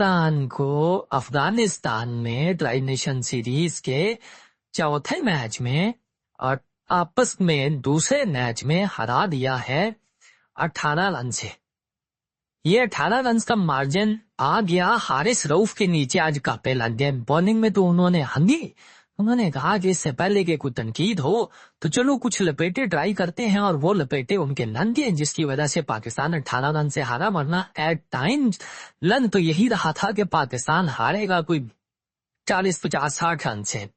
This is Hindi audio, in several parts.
पाकिस्तान को अफगानिस्तान में ट्राई नेशन सीरीज के चौथे मैच में और आपस में दूसरे मैच में हरा दिया है 18 रन से। ये 18 रन का मार्जिन आ गया हारिस रऊफ के नीचे। आज का पहला गेम बॉलिंग में तो उन्होंने कहा कि इससे पहले कि कोई तनकीद हो तो चलो कुछ लपेटे ट्राई करते हैं, और वो लपेटे उनके लन दिए, जिसकी वजह से पाकिस्तान 18 रन से हारा। वरना एट टाइम लन तो यही रहा था कि पाकिस्तान हारेगा कोई 40, 50, 60 रन से।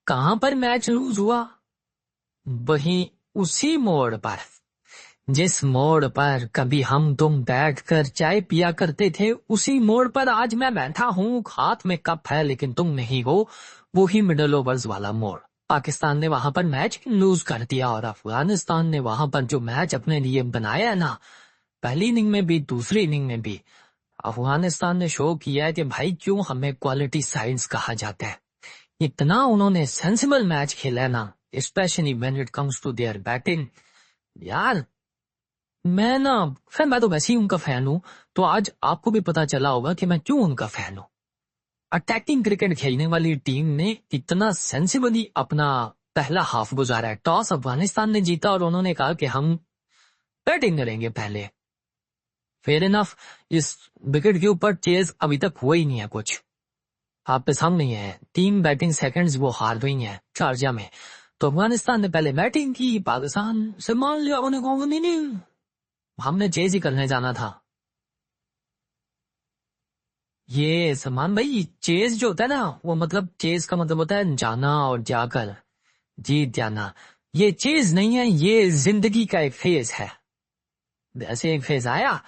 कहां पर मैच लूज हुआ? वहीं उसी मोड़ पर, जिस मोड़ पर कभी हम तुम बैठकर चाय पिया करते थे, उसी मोड़ पर आज मैं बैठा हूँ। हाथ में कप है लेकिन तुम नहीं हो, वो ही मिडल ओवर्स वाला मोड़। पाकिस्तान ने वहां पर मैच लूज कर दिया, और अफगानिस्तान ने वहां पर जो मैच अपने लिए बनाया है ना, पहली इनिंग में भी दूसरी इनिंग में भी, अफगानिस्तान ने शो किया है कि भाई क्यों हमें क्वालिटी साइंस कहा जाता है। इतना उन्होंने सेंसिबल मैच खेला है ना, specially when it comes to their batting. यार मैं तो वैसे ही उनका फैन हूं, तो आज आपको भी पता चला होगा कि मैं क्यों उनका फैन हूं। अटैकिंग क्रिकेट खेलने वाली टीम ने इतना सेंसिबली अपना पहला हाफ गुजारा है। टॉस अफगानिस्तान ने जीता और उन्होंने कहा कि हम बैटिंग करेंगे पहले। फेयर इनफ, इस विकेट के ऊपर चेज अभी तक हुआ ही नहीं है कुछ। आपके सामने है 3 बैटिंग सेकंड्स वो हार गई है शारजा में। तो अफगानिस्तान ने पहले बैटिंग की, पाकिस्तान से मान लिया, उन्हें कहा नहीं हमने चेज ही करने जाना था। ये सलमान भाई, चेज जो होता है ना, वो मतलब चेज का मतलब होता है जाना और जाकर जीत जाना। ये चेज नहीं है, ये जिंदगी का एक फेज है। ऐसे एक फेज आया,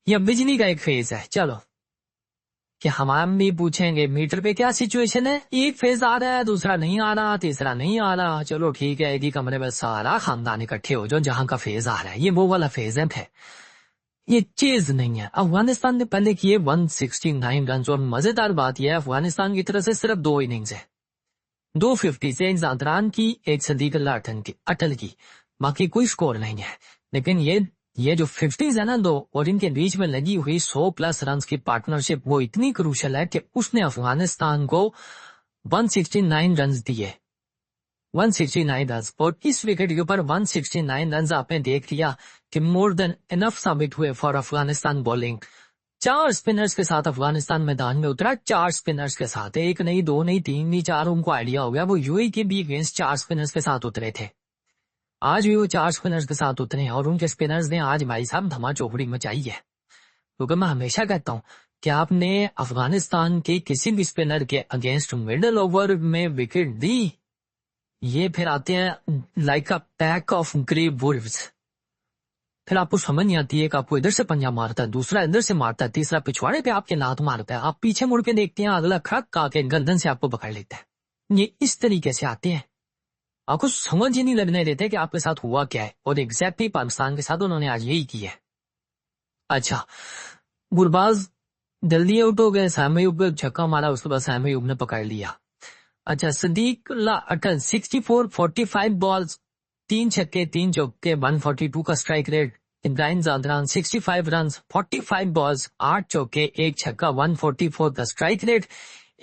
या बिजली का एक फेज है। चलो कि हम भी पूछेंगे मीटर पे क्या सिचुएशन है, एक फेज आ रहा है, दूसरा नहीं आ रहा, तीसरा नहीं आ रहा। चलो ठीक है, एक ही कमरे में सारा खानदान इकट्ठे हो जाओ जहां का फेज आ रहा है, ये वो वाला फेज है। ये चीज नहीं है। अफगानिस्तान ने पहले किए 169 रन, और मजेदार बात यह है अफगानिस्तान की तरफ से सिर्फ 2 इनिंग्स है, 250 से, एक जादरान की, एक सदीक अल्लाह अटल की, बाकी कोई स्कोर नहीं है। लेकिन ये जो 50s है ना दो, और इनके बीच में लगी हुई 100+ रन की पार्टनरशिप, वो इतनी क्रूशल है कि उसने अफगानिस्तान को 169 रन दिए। 169 रन, और इस विकेट के ऊपर 169 रन आपने देख लिया कि मोर देन इनफ साबित हुए फॉर अफगानिस्तान बॉलिंग। 4 स्पिनर्स के साथ अफगानिस्तान मैदान में उतरा, 4 स्पिनर्स के साथ, एक नहीं, 2 नहीं, 3 नहीं, 4। उनको आइडिया हो गया, वो यूएई के भी अगेंस्ट 4 स्पिनर्स के साथ उतरे थे। आज भी वो 4 स्पिनर्स के साथ उतरे हैं, और उनके स्पिनर्स ने आज भाई साहब धमा चौकड़ी मचाई है। क्योंकि मैं हमेशा कहता हूं कि आपने अफगानिस्तान के किसी भी स्पिनर के अगेंस्ट मिडल ओवर में विकेट दी, ये फिर आते हैं like a pack of grey Wolves. फिर आपको समझ नहीं आती है कि आपको इधर से पंजा मारता है, दूसरा इधर से मारता है, तीसरा पिछवाड़े पे आपके लात मारता है, आप पीछे मुड़ के देखते हैं, अगला खड़क आके गर्दन से आपको पकड़ लेता है। ये इस तरीके से आते हैं, आपको समझ ही नहीं लगने देते कि आपके साथ हुआ क्या है। और एग्जैक्टली पाकिस्तान के साथ उन्होंने आज यही किया है। अच्छा, गुरबाज जल्दी आउट हो गए, सामयूब छक्का मारा, उसके बाद सामयूब ने पकड़ लिया। अच्छा, सदीक अटल 64, 45 बॉल्स, 3 छक्के 3 चौके, 142 का strike rate. Ibrahim Zadran 65 run, 45 balls, 8 चौके 1 छक्का, 144 का स्ट्राइक रेट।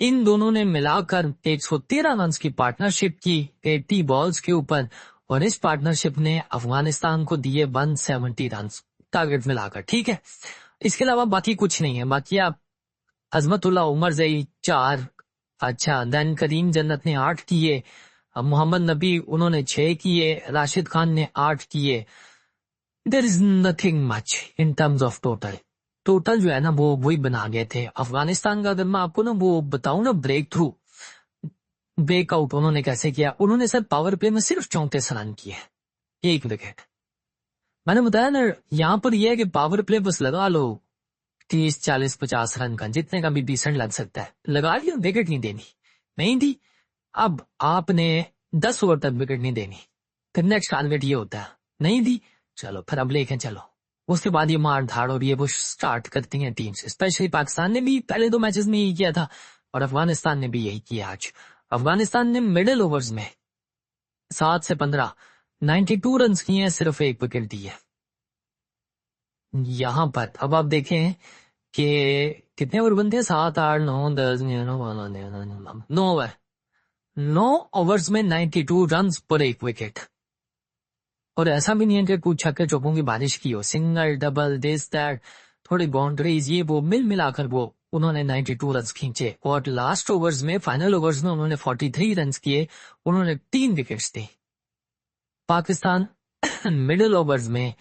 इन दोनों ने मिलाकर 113 रन की पार्टनरशिप की 80 बॉल्स के ऊपर, और इस पार्टनरशिप ने अफगानिस्तान को दिए 170 रन टारगेट मिलाकर। ठीक है, इसके अलावा बाकी कुछ नहीं है। बाकी आप अजमतुल्लाह उमर जई 4, अच्छा देन करीम जन्नत ने 8 किए, मोहम्मद नबी उन्होंने 6 किए, राशिद खान ने 8 किए। There is nothing much in terms of total जो है ना, वो वही बना गए थे अफगानिस्तान का। अगर मैं आपको ना वो बताऊं ना, ब्रेकआउट उन्होंने कैसे किया, उन्होंने सर पावर प्ले में सिर्फ 34 रन किए, 1 विकेट। मैंने बताया ना, यहाँ पर यह है कि पावर प्ले बस लगा लो 30, 40, 50 रन का, जितने का भी डिसेंट लग सकता है, लगा लिया, विकेट नहीं देनी, नहीं दी। अब आपने 10 ओवर तक विकेट नहीं देनी, फिर नेक्स्ट टारगेट ये होता है, नहीं दी, चलो फिर अब लेके चलो। उसके बाद ये मार धाड़ और ये वो स्टार्ट करती हैं टीम्स। स्पेशली पाकिस्तान ने भी पहले 2 मैचेस में यही किया था, और अफगानिस्तान ने भी यही किया आज। अफगानिस्तान ने मिडिल ओवर्स में 7 से 15 92 रन किए हैं, सिर्फ 1 विकेट दी है। यहां पर अब आप देखें कि कितने ओवर बनते हैं, 7 8 9 10 9 ओवर्स में 92 रन पर एक विकेट। और ऐसा भी नहीं है कि कुछ छक्के चौकों की बारिश की हो, सिंगल डबल दिस दैट, थोड़ी बाउंड्रीज ये वो मिल मिलाकर वो उन्होंने 92 रन खींचे। और लास्ट ओवर्स में, फाइनल ओवर्स में उन्होंने 43 रन किए, उन्होंने 3 विकेट्स दी। पाकिस्तान मिडिल ओवर्स में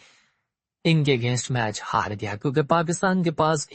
इनके अगेंस्ट मैच हार गया क्योंकि पाकिस्तान के पास